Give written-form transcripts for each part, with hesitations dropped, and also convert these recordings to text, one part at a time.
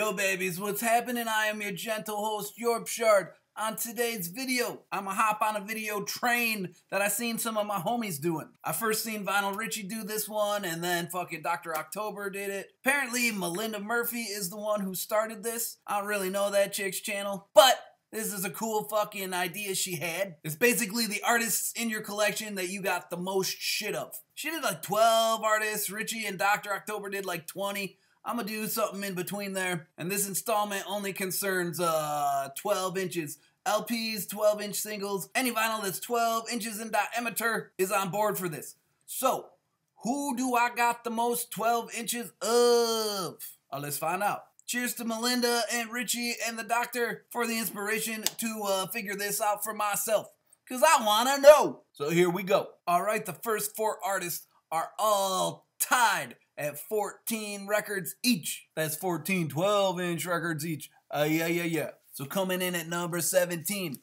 Yo babies, what's happening? I am your gentle host, Yorkshire. On today's video, I'ma hop on a video train that I seen some of my homies doing. I first seen Vinyl Richie do this one, and then fucking Dr. October did it. Apparently, Melinda Murphy is the one who started this. I don't really know that chick's channel, but this is a cool fucking idea she had. It's basically the artists in your collection that you got the most shit of. She did like 12 artists, Richie and Dr. October did like 20. I'm gonna do something in between there, and this installment only concerns 12 inches. LPs, 12-inch singles, any vinyl that's 12 inches in diameter is on board for this. So, who do I got the most 12 inches of? Let's find out. Cheers to Melinda and Richie and the doctor for the inspiration to figure this out for myself, because I want to know. So here we go. All right, the first 4 artists are all tied at 14 records each. That's 14 12-inch records each. Yeah. So coming in at number 17,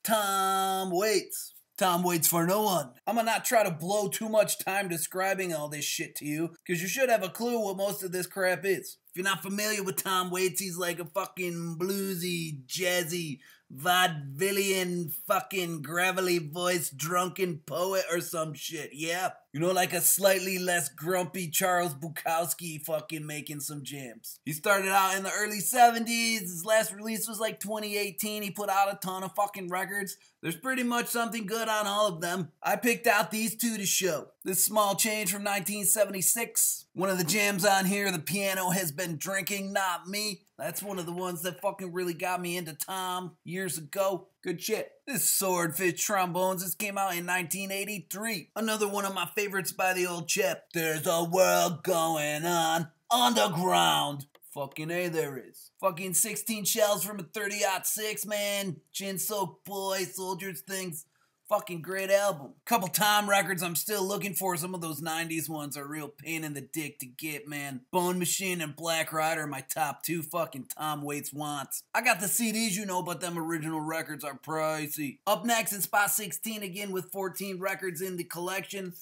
Tom Waits. Tom waits for no one. I'm gonna not try to blow too much time describing all this shit to you, because you should have a clue what most of this crap is. If you're not familiar with Tom Waits, he's like a fucking bluesy, jazzy, vaudevillian, fucking gravelly voiced drunken poet or some shit, yeah? You know, like a slightly less grumpy Charles Bukowski fucking making some jams. He started out in the early 70s. His last release was like 2018. He put out a ton of fucking records. There's pretty much something good on all of them. I picked out these 2 to show. This Small Change from 1976. One of the jams on here, The Piano Has Been Drinking, Not Me. That's one of the ones that fucking really got me into Tom years ago. Good shit. This Swordfish Trombones, this came out in 1983. Another one of my favorites by the old chap. There's a world going on underground. Fucking A, there is. Fucking 16 Shells from a 30-06, man. Chin Soaked Boy, Soldiers Things. Fucking great album. Couple Tom records I'm still looking for. Some of those 90s ones are a real pain in the dick to get, man. Bone Machine and Black Rider are my top 2 fucking Tom Waits wants. I got the CDs, you know, but them original records are pricey. Up next in spot 16, again with 14 records in the collection.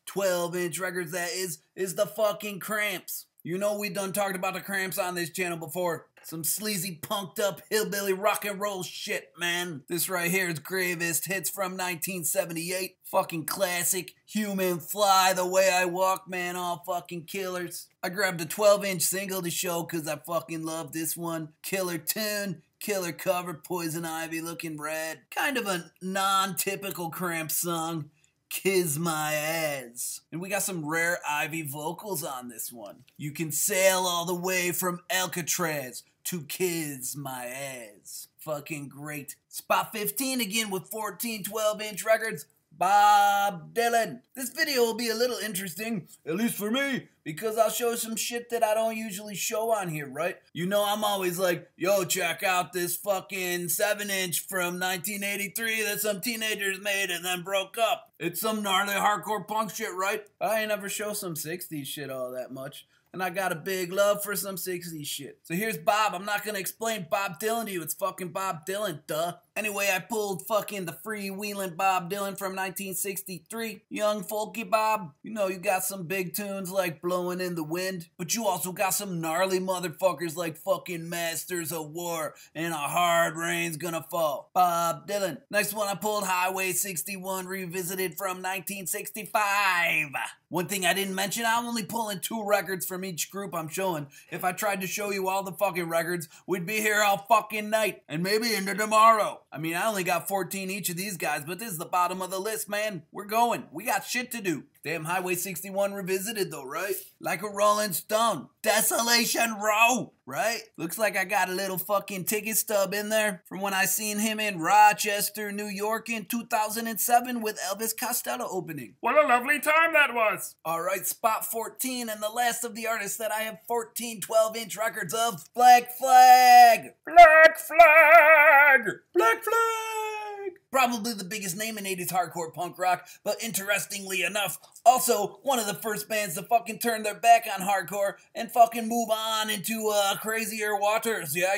12-inch records, that is the fucking Cramps. You know we done talked about the Cramps on this channel before. Some sleazy, punked up, hillbilly rock and roll shit, man. This right here is Gravest Hits from 1978. Fucking classic. Human Fly, The Way I Walk, man. All fucking killers. I grabbed a 12-inch single to show because I fucking love this one. Killer tune. Killer cover. Poison Ivy looking rad. Kind of a non-typical Cramps song. Kiss My Ass. And we got some rare Ivy vocals on this one. You can sail all the way from Alcatraz to Kiss My Ass. Fucking great. Spot 15 again with 14 12-inch records. Bob Dylan. This video will be a little interesting, at least for me, because I'll show some shit that I don't usually show on here, right? You know I'm always like, yo, check out this fucking 7-inch from 1983 that some teenagers made and then broke up. It's some gnarly hardcore punk shit, right? I ain't never show some 60s shit all that much. And I got a big love for some 60s shit. So here's Bob. I'm not gonna explain Bob Dylan to you. It's fucking Bob Dylan, duh. Anyway, I pulled fucking the freewheeling Bob Dylan from 1963. Young folky Bob. You know, you got some big tunes like Blowing in the Wind, but you also got some gnarly motherfuckers like fucking Masters of War and A Hard Rain's Gonna Fall. Bob Dylan. Next one I pulled Highway 61 Revisited from 1965. One thing I didn't mention, I'm only pulling 2 records from each group I'm showing. If I tried to show you all the fucking records, we'd be here all fucking night and maybe into tomorrow. I mean, I only got 14 each of these guys, but this is the bottom of the list, man. We're going. We got shit to do. Damn, Highway 61 Revisited though, right? Like a Rolling Stone. Desolation Row, right? Looks like I got a little fucking ticket stub in there from when I seen him in Rochester, New York in 2007 with Elvis Costello opening. What a lovely time that was. All right, spot 14, and the last of the artists that I have 14 12-inch records of, Black Flag. Black Flag. Black Flag. Probably the biggest name in 80s hardcore punk rock, but interestingly enough, also one of the first bands to fucking turn their back on hardcore and fucking move on into crazier waters. Yeah.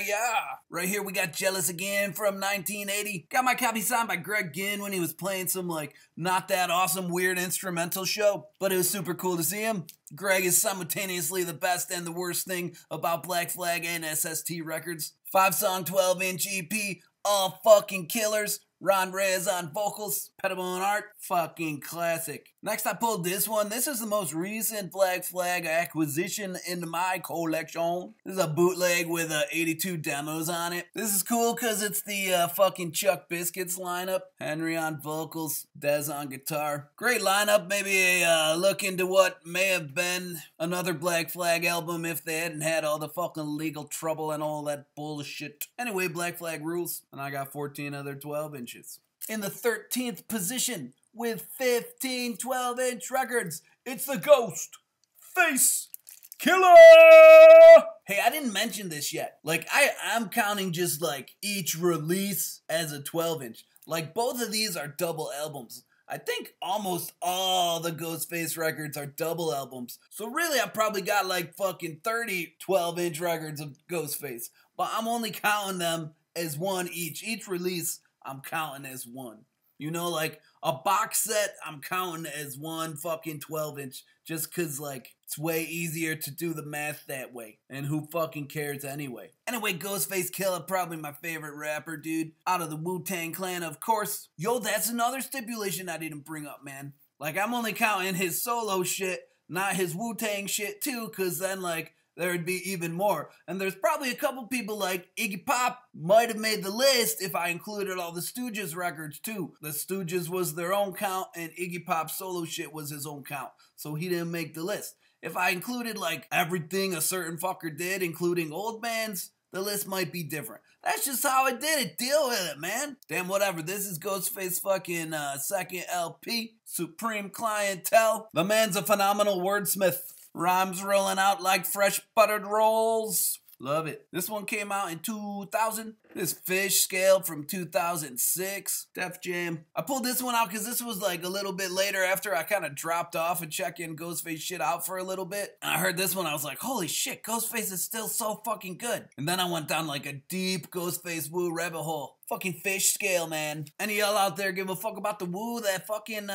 Right here we got Jealous Again from 1980. Got my copy signed by Greg Ginn when he was playing some like not that awesome weird instrumental show, but it was super cool to see him. Greg is simultaneously the best and the worst thing about Black Flag and SST Records. 5-song 12-inch EP, all fucking killers. Ron Reyes on vocals, Pettibone art, fucking classic. Next I pulled this one. This is the most recent Black Flag acquisition in my collection. This is a bootleg with 82 demos on it. This is cool because it's the fucking Chuck Biscuits lineup. Henry on vocals, Dez on guitar. Great lineup, maybe a look into what may have been another Black Flag album if they hadn't had all the fucking legal trouble and all that bullshit. Anyway, Black Flag rules, and I got 14 other 12 inches. In the 13th position, with 15 12-inch records, it's the Ghostface Killer! Hey, I didn't mention this yet. Like, I'm counting just like each release as a 12-inch. Like, both of these are double albums. I think almost all the Ghostface records are double albums. So really, I probably got like fucking 30 12-inch records of Ghostface. But I'm only counting them as one each. Each release, I'm counting as one. You know, like a box set, I'm counting as one fucking 12-inch just because, like, it's way easier to do the math that way. And who fucking cares anyway? Anyway, Ghostface Killah, probably my favorite rapper, dude. Out of the Wu-Tang Clan, of course. Yo, that's another stipulation I didn't bring up, man. Like, I'm only counting his solo shit, not his Wu-Tang shit, too, because then, like, there would be even more. And there's probably a couple people like Iggy Pop might have made the list if I included all the Stooges records too. The Stooges was their own count and Iggy Pop's solo shit was his own count. So he didn't make the list. If I included like everything a certain fucker did, including old bands, the list might be different. That's just how I did it. Deal with it, man. Damn, whatever. This is Ghostface fucking second LP, Supreme Clientele. The man's a phenomenal wordsmith. Rhymes rolling out like fresh buttered rolls. Love it. This one came out in 2000. This Fish Scale from 2006. Def Jam. I pulled this one out because this was like a little bit later after I kind of dropped off and checking Ghostface shit out for a little bit. And I heard this one, I was like, holy shit, Ghostface is still so fucking good. And then I went down like a deep Ghostface Woo rabbit hole. Fucking Fish Scale, man. Any y'all out there give a fuck about the Woo? That fucking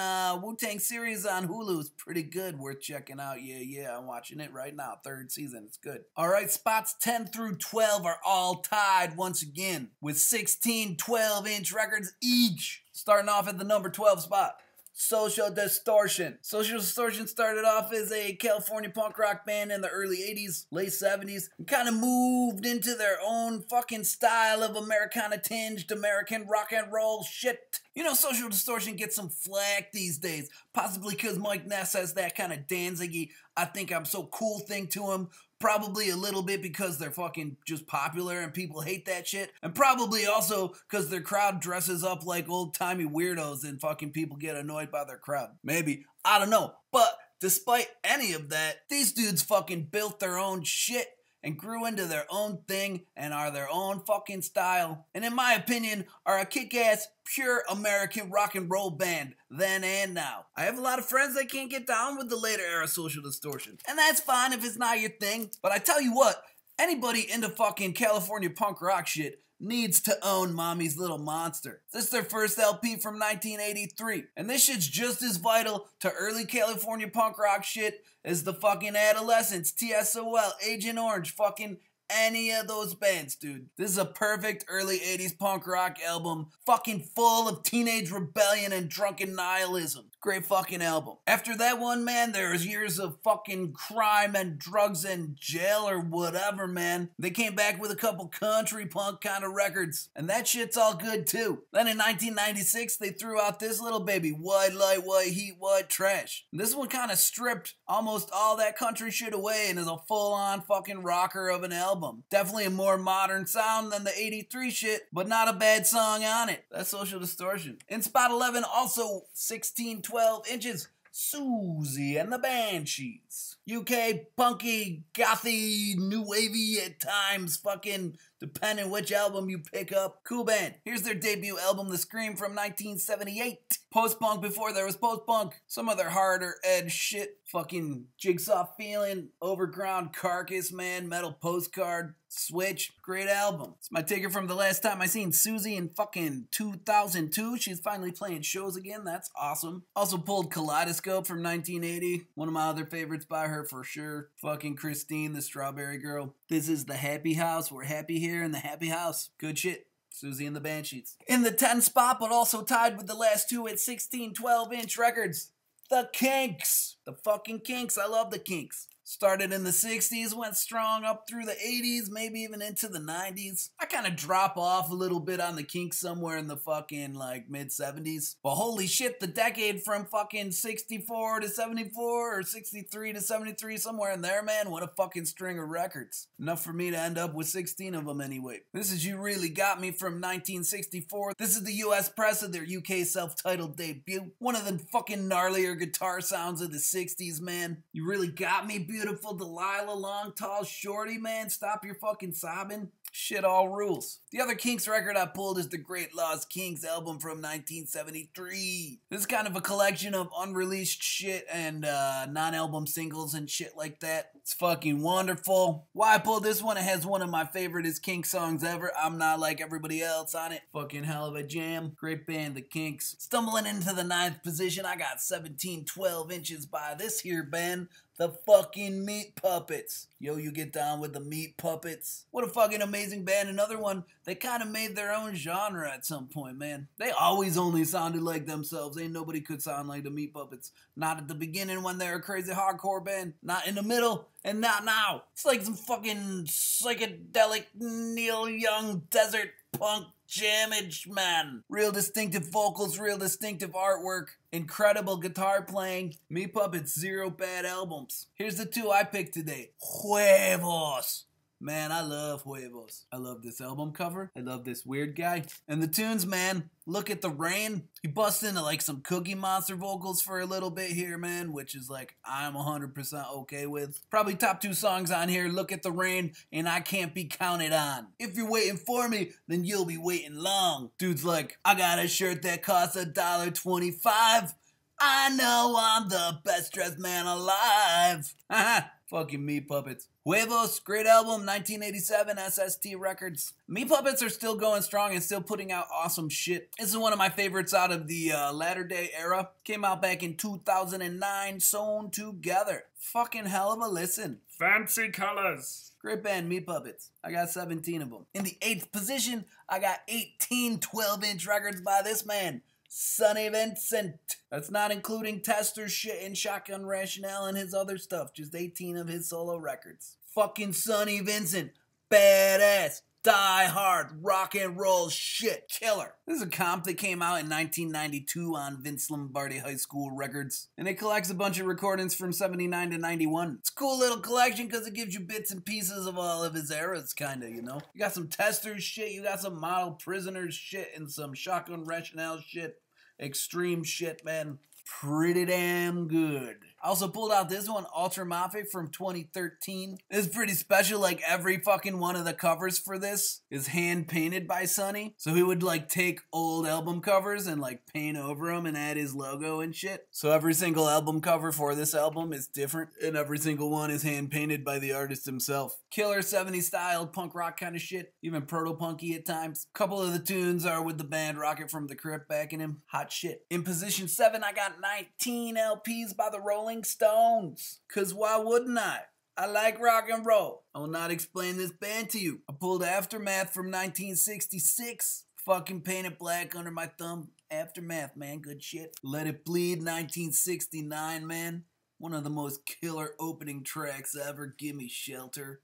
Wu-Tang series on Hulu is pretty good. Worth checking out. Yeah, I'm watching it right now. 3rd season. It's good. Alright, spots 10 through 12 are all tied once again with 16 12-inch records each. Starting off at the number 12 spot. Social Distortion. Social Distortion started off as a California punk rock band in the early 80s, late 70s, and kind of moved into their own fucking style of Americana-tinged American rock and roll shit. You know, Social Distortion gets some flack these days, possibly because Mike Ness has that kind of Danzig-y, I think I'm so cool thing to him. Probably a little bit because they're fucking just popular and people hate that shit. And probably also because their crowd dresses up like old-timey weirdos and fucking people get annoyed by their crowd. Maybe. I don't know. But despite any of that, these dudes fucking built their own shit and grew into their own thing and are their own fucking style. And in my opinion, are a kick-ass, pure American rock and roll band, then and now. I have a lot of friends that can't get down with the later era Social Distortion. And that's fine if it's not your thing. But I tell you what, anybody into fucking California punk rock shit needs to own Mommy's Little Monster. This is their first LP from 1983. And this shit's just as vital to early California punk rock shit as the fucking Adolescents, TSOL, Agent Orange, fucking any of those bands, dude. This is a perfect early 80s punk rock album, fucking full of teenage rebellion and drunken nihilism. Great fucking album. After that one, man, there was years of fucking crime and drugs and jail or whatever, man. They came back with a couple country punk kind of records, and that shit's all good too. Then in 1996, they threw out this little baby, White Light, White Heat, White Trash. And this one kind of stripped almost all that country shit away and is a full-on fucking rocker of an album. Definitely a more modern sound than the 83 shit, but not a bad song on it. That's Social Distortion. In spot 11, also 16 12 inches, Susie and the Banshees. UK, punky, gothy, new wavy at times, fucking depending which album you pick up. Cool band. Here's their debut album, The Scream from 1978. Post-punk before there was post-punk. Some of their harder edge shit. Fucking Jigsaw Feeling, Overground, Carcass, man, Metal Postcard, Switch. Great album. It's my taker from the last time I seen Susie in fucking 2002. She's finally playing shows again. That's awesome. Also pulled Kaleidoscope from 1980. One of my other favorites by her for sure. Fucking Christine, the Strawberry Girl. This is the Happy House. We're happy here in the Happy House. Good shit. Susie and the Banshees. In the 10th spot, but also tied with the last two at 16 12-inch records. The Kinks. The fucking Kinks. I love the Kinks. Started in the 60s, went strong up through the 80s, maybe even into the 90s. I kind of drop off a little bit on the Kinks somewhere in the fucking like mid 70s. But holy shit, the decade from fucking 64 to 74 or 63 to 73, somewhere in there, man. What a fucking string of records. Enough for me to end up with 16 of them anyway. This is You Really Got Me from 1964. This is the US press of their UK self-titled debut. One of the fucking gnarlier guitar sounds of the 60s, man. You Really Got Me, beautiful Delilah, long, tall, shorty, man. Stop your fucking sobbing. Shit all rules. The other Kinks record I pulled is the Great Lost Kings album from 1973. This is kind of a collection of unreleased shit and non-album singles and shit like that. It's fucking wonderful. Why I pulled this one, it has one of my favoriteest Kinks songs ever. I'm Not Like Everybody Else on it. Fucking hell of a jam. Great band, the Kinks. Stumbling into the 9th position, I got 17 12-inches by this here band. The fucking Meat Puppets. Yo, you get down with the Meat Puppets. What a fucking amazing band. Another one, they kind of made their own genre at some point, man. They always only sounded like themselves. Ain't nobody could sound like the Meat Puppets. Not at the beginning when they're a crazy hardcore band. Not in the middle. And not now. It's like some fucking psychedelic Neil Young desert punk jammage, man. Real distinctive vocals, real distinctive artwork, incredible guitar playing. Meat Puppets, 0 bad albums. Here's the 2 I picked today. Huevos. Man, I love Huevos. I love this album cover. I love this weird guy. And the tunes, man. Look at the Rain. He busts into like some Cookie Monster vocals for a little bit here, man, which is like I'm 100% okay with. Probably top 2 songs on here. Look at the Rain and I Can't Be Counted On. If you're waiting for me, then you'll be waiting long. Dude's like, I got a shirt that costs $1.25. I know I'm the best dressed man alive. Haha. Fucking Meat Puppets. Huevos, great album, 1987, SST Records. Meat Puppets are still going strong and still putting out awesome shit. This is one of my favorites out of the latter day era. Came out back in 2009, Sewn Together. Fucking hell of a listen. Fancy colors. Great band, Meat Puppets. I got 17 of them. In the 8th position, I got 18 12-inch records by this man. Sonny Vincent. That's not including Tester's shit and Shotgun Rationale and his other stuff. Just 18 of his solo records. Fucking Sonny Vincent. Badass. Die hard. Rock and roll shit. Killer. This is a comp that came out in 1992 on Vince Lombardi High School Records. And it collects a bunch of recordings from 79 to 91. It's a cool little collection because it gives you bits and pieces of all of his eras, kinda, you know? You got some Tester's shit, you got some Model Prisoners shit, and some Shotgun Rationale shit. Extreme shit, man. Pretty damn good. I also pulled out this one, Ultramafic from 2013. It's pretty special, like every fucking one of the covers for this is hand painted by Sonny. So he would like take old album covers and like paint over them and add his logo and shit. So every single album cover for this album is different and every single one is hand painted by the artist himself. Killer 70s style punk rock kind of shit, even proto-punky at times. Couple of the tunes are with the band Rocket from the Crypt backing him. Hot shit. In position 7, I got 19 LPs by the Rolling Stones. Cause why wouldn't I? I like rock and roll. I will not explain this band to you. I pulled Aftermath from 1966. Fucking painted black under my thumb. Aftermath, man, good shit. Let It Bleed, 1969, man. One of the most killer opening tracks ever. Gimme Shelter.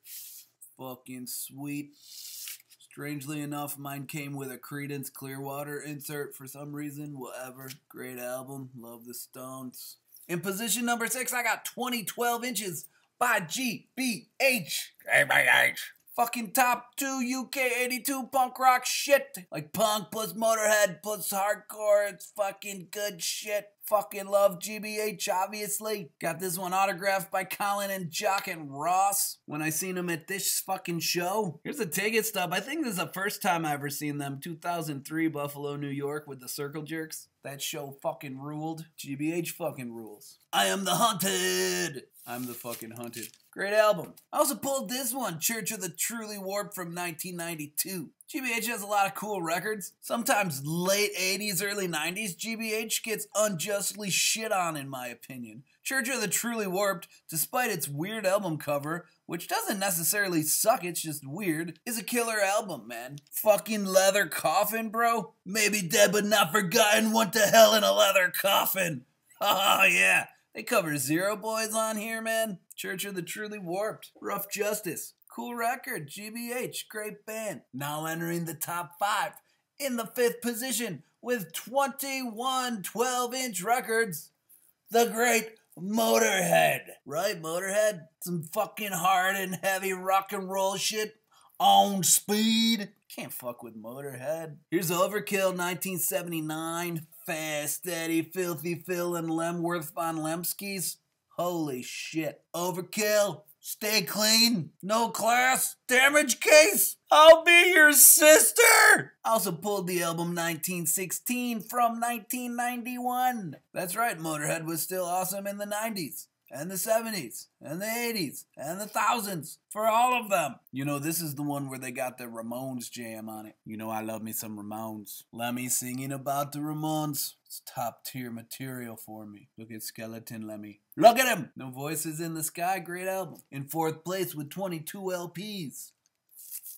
Fucking sweet. Strangely enough, mine came with a Creedence Clearwater insert for some reason. Whatever. Great album. Love the Stones. In position number 6, I got 20 12-inches by GBH. GBH. Fucking top 2 UK 82 punk rock shit. Like punk plus Motorhead plus hardcore. It's fucking good shit. Fucking love GBH, obviously. Got this one autographed by Colin and Jock and Ross when I seen them at this fucking show. Here's a ticket stub. I think this is the first time I ever seen them. 2003, Buffalo, New York with the Circle Jerks. That show fucking ruled. GBH fucking rules. I am the hunted. I'm the fucking hunted. Great album. I also pulled this one, Church of the Truly Warped from 1992. GBH has a lot of cool records. Sometimes late 80s, early 90s, GBH gets unjustly shit on in my opinion. Church of the Truly Warped, despite its weird album cover, which doesn't necessarily suck, it's just weird, is a killer album, man. Fucking leather coffin, bro. Maybe dead but not forgotten, went to hell in a leather coffin. Oh yeah. They cover Zero Boys on here, man. Church of the Truly Warped. Rough Justice. Cool record. GBH. Great band. Now entering the top 5. In the 5th position with 21 12-inch records. The great Motorhead. Right, Motorhead? Some fucking hard and heavy rock and roll shit. On speed. Can't fuck with Motorhead. Here's Overkill 1979. Fast Eddie, Filthy Phil, and Lemworth von Lemskis. Holy shit. Overkill. Stay clean. No class. Damage case. I'll be your sister. Also pulled the album 1916 from 1991. That's right, Motorhead was still awesome in the 90s. And the 70s, and the 80s, and the thousands, for all of them. You know, this is the one where they got the Ramones jam on it. You know I love me some Ramones. Lemmy singing about the Ramones. It's top tier material for me. Look at Skeleton Lemmy. Look at him! No Voices in the Sky, great album. In 4th place with 22 LPs.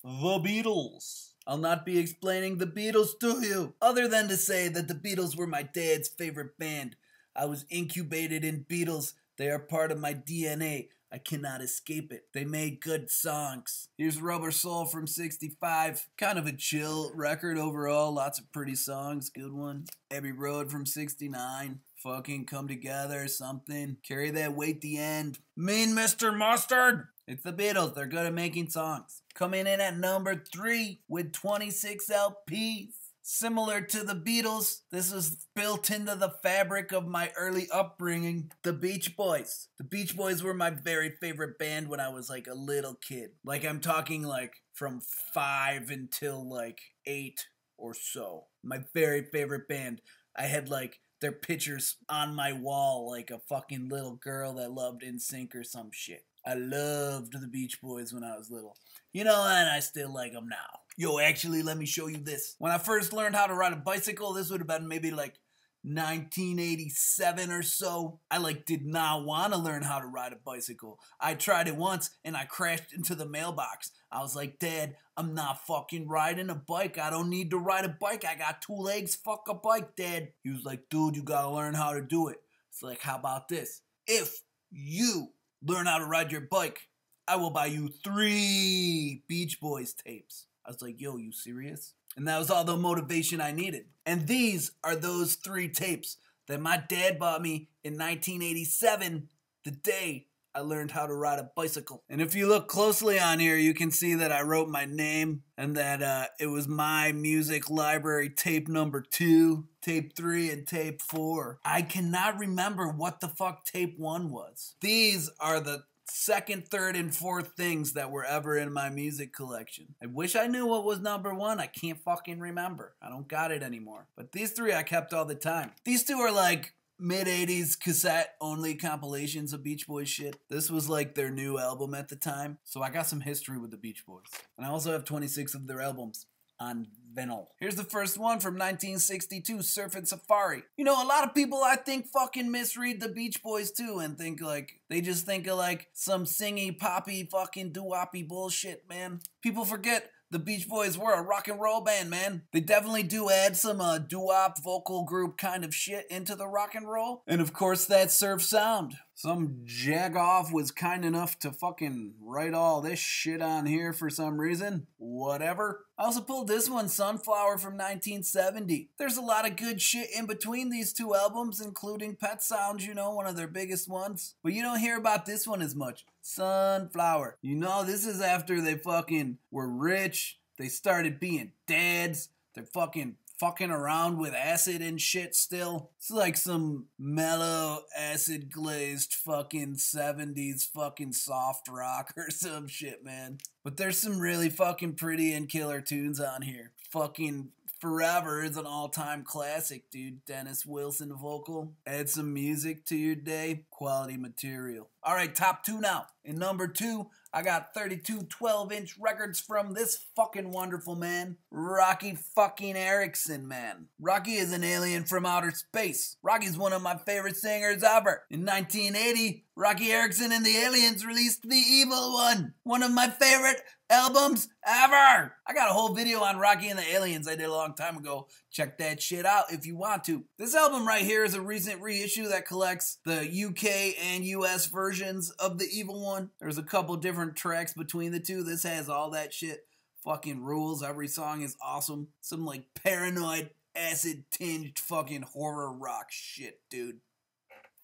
The Beatles. I'll not be explaining the Beatles to you, other than to say that the Beatles were my dad's favorite band. I was incubated in Beatles. They are part of my DNA. I cannot escape it. They made good songs. Here's Rubber Soul from 65. Kind of a chill record overall. Lots of pretty songs. Good one. Abbey Road from 69. Fucking Come Together, something. Carry That Weight, The End. Mean Mr. Mustard. It's the Beatles. They're good at making songs. Coming in at number 3 with 26 LPs. Similar to the Beatles, this was built into the fabric of my early upbringing, the Beach Boys. The Beach Boys were my very favorite band when I was like a little kid. Like I'm talking like from 5 until like 8 or so. My very favorite band. I had like their pictures on my wall like a fucking little girl that loved NSYNC or some shit. I loved the Beach Boys when I was little. You know, and I still like them now. Yo, actually, let me show you this. When I first learned how to ride a bicycle, this would have been maybe like 1987 or so. I like did not want to learn how to ride a bicycle. I tried it once and I crashed into the mailbox. I was like, Dad, I'm not fucking riding a bike. I don't need to ride a bike. I got 2 legs. Fuck a bike, Dad. He was like, dude, you gotta learn how to do it. It's like, how about this? If you learn how to ride your bike, I will buy you 3 Beach Boys tapes. I was like, yo, you serious? And that was all the motivation I needed. And these are those 3 tapes that my dad bought me in 1987, the day I learned how to ride a bicycle. And if you look closely on here, you can see that I wrote my name and that it was my music library tape number 2, tape 3, and tape 4. I cannot remember what the fuck tape 1 was. These are the 2nd, 3rd, and 4th things that were ever in my music collection. I wish I knew what was number 1. I can't fucking remember. I don't got it anymore. But these 3 I kept all the time. These 2 are like mid-80s cassette-only compilations of Beach Boys shit. This was like their new album at the time. So I got some history with the Beach Boys. And I also have 26 of their albums on vinyl. Here's the first one from 1962, Surfin' Safari. You know, a lot of people I think fucking misread the Beach Boys too and think like, they just think of like some singy, poppy, fucking doo-woppy bullshit, man. People forget the Beach Boys were a rock and roll band, man. They definitely do add some doo-wop vocal group kind of shit into the rock and roll. And of course that surf sound. Some jagoff was kind enough to fucking write all this shit on here for some reason. Whatever. I also pulled this one, Sunflower from 1970. There's a lot of good shit in between these 2 albums, including Pet Sounds, you know, one of their biggest ones. But you don't hear about this one as much. Sunflower. You know, this is after they fucking were rich. They started being dads. Their fucking fucking around with acid and shit still. It's like some mellow acid glazed fucking 70s fucking soft rock or some shit, man. But there's some really fucking pretty and killer tunes on here. Fucking Forever is an all-time classic, dude. Dennis Wilson vocal. Add some music to your day. Quality material. All right, top 2 now. In number 2, I got 32 12-inch records from this fucking wonderful man, Rocky fucking Erickson, man. Rocky is an alien from outer space. Rocky's one of my favorite singers ever. In 1980, Rocky Erickson and the Aliens released The Evil one of my favorite albums ever. I got a whole video on Rocky and the Aliens I did a long time ago. Check that shit out if you want to. This album right here is a recent reissue that collects the UK and US versions of The Evil One. There's a couple different tracks between the two. This has all that shit. Fucking rules. Every song is awesome. Some like paranoid, acid-tinged fucking horror rock shit, dude.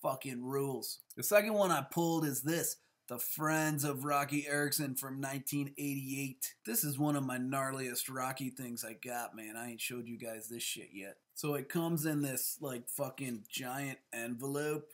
Fucking rules. The second one I pulled is this. The Friends of Rocky Erickson from 1988. This is one of my gnarliest Rocky things I got, man. I ain't showed you guys this shit yet. So it comes in this, like, fucking giant envelope.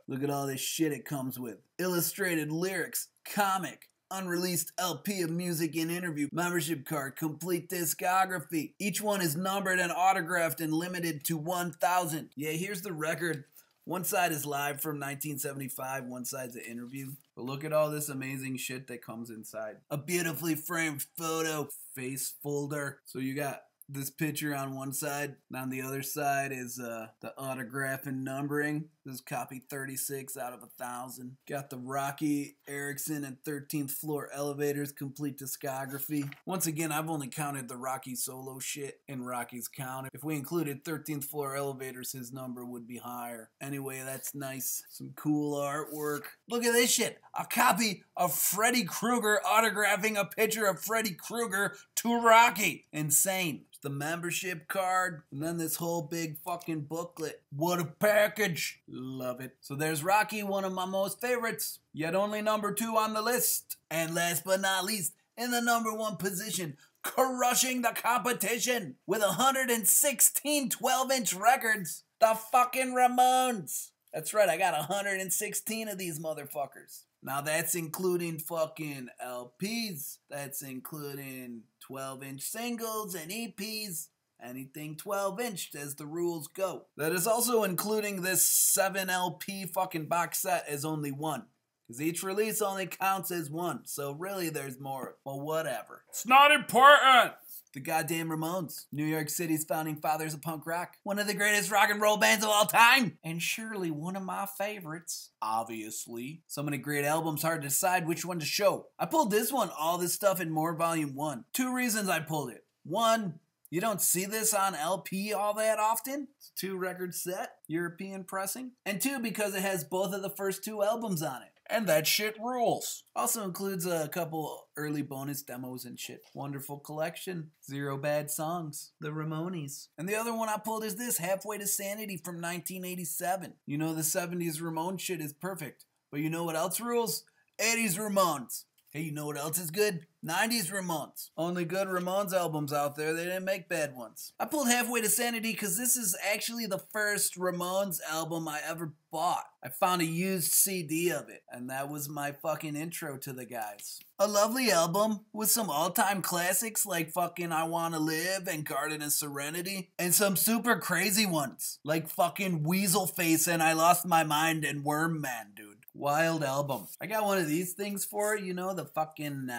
Look at all this shit it comes with. Illustrated lyrics, comic, unreleased LP of music and interview, membership card, complete discography. Each one is numbered and autographed and limited to 1,000. Yeah, here's the record. One side is live from 1975, one side's an interview. But look at all this amazing shit that comes inside. A beautifully framed photo, face folder. So you got this picture on one side, and on the other side is the autograph and numbering. This is copy 36 out of 1,000. Got the Rocky Erickson and 13th Floor Elevators complete discography. Once again, I've only counted the Rocky solo shit in Rocky's count. If we included 13th Floor Elevators, his number would be higher. Anyway, that's nice. Some cool artwork. Look at this shit. A copy of Freddy Krueger autographing a picture of Freddy Krueger to Rocky. Insane. The membership card, and then this whole big fucking booklet. What a package. Love it. So there's Rocky, one of my most favorites, yet only number 2 on the list. And last but not least, in the number 1 position, crushing the competition with 116 12-inch records, the fucking Ramones. That's right, I got 116 of these motherfuckers. Now that's including fucking LPs, that's including 12-inch singles and EPs, anything 12-inch as the rules go. That is also including this 7 LP fucking box set as only one. Because each release only counts as one, so really there's more, but whatever. It's not important. The goddamn Ramones, New York City's founding fathers of punk rock. One of the greatest rock and roll bands of all time. And surely one of my favorites. Obviously. So many great albums, hard to decide which one to show. I pulled this one, All This Stuff and More Volume 1. 2 reasons I pulled it. 1, you don't see this on LP all that often. It's a 2-record set, European pressing. And 2, because it has both of the first 2 albums on it. And that shit rules. Also includes a couple early bonus demos and shit. Wonderful collection. 0 bad songs. The Ramones. And the other one I pulled is this, Halfway to Sanity from 1987. You know the 70s Ramones shit is perfect. But you know what else rules? 80s Ramones. Hey, you know what else is good? 90s Ramones. Only good Ramones albums out there. They didn't make bad ones. I pulled Halfway to Sanity because this is actually the first Ramones album I ever bought. I found a used CD of it, and that was my fucking intro to the guys. A lovely album with some all-time classics like fucking I Wanna Live and Garden of Serenity, and some super crazy ones like fucking Weaselface and I Lost My Mind and Worm Man, dude. Wild album. I got one of these things for it, you know, the fucking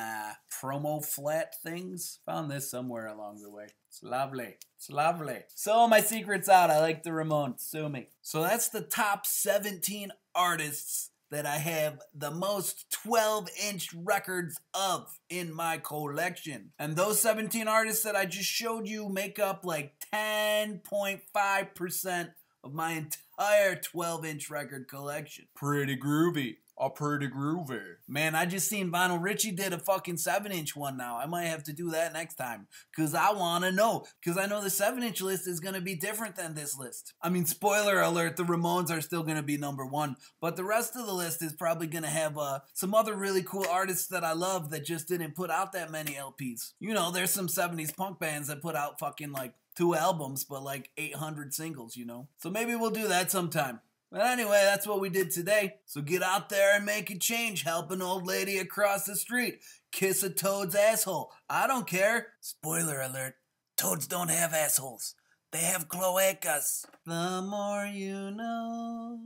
promo flat things. Found this somewhere along the way. It's lovely. It's lovely. So my secret's out. I like the Ramones. Sue me. So that's the top 17 artists that I have the most 12-inch records of in my collection. And those 17 artists that I just showed you make up like 10.5% of my entire 12-inch record collection. Pretty groovy. Pretty groovy. Man, I just seen Vinyl Richie did a fucking 7-inch one now. I might have to do that next time. Because I want to know. Because I know the 7-inch list is going to be different than this list. I mean, spoiler alert, the Ramones are still going to be number 1. But the rest of the list is probably going to have some other really cool artists that I love that just didn't put out that many LPs. You know, there's some 70s punk bands that put out fucking like 2 albums, but like 800 singles, you know? So maybe we'll do that sometime. But anyway, that's what we did today. So get out there and make a change. Help an old lady across the street. Kiss a toad's asshole. I don't care. Spoiler alert. Toads don't have assholes. They have cloacas. The more you know.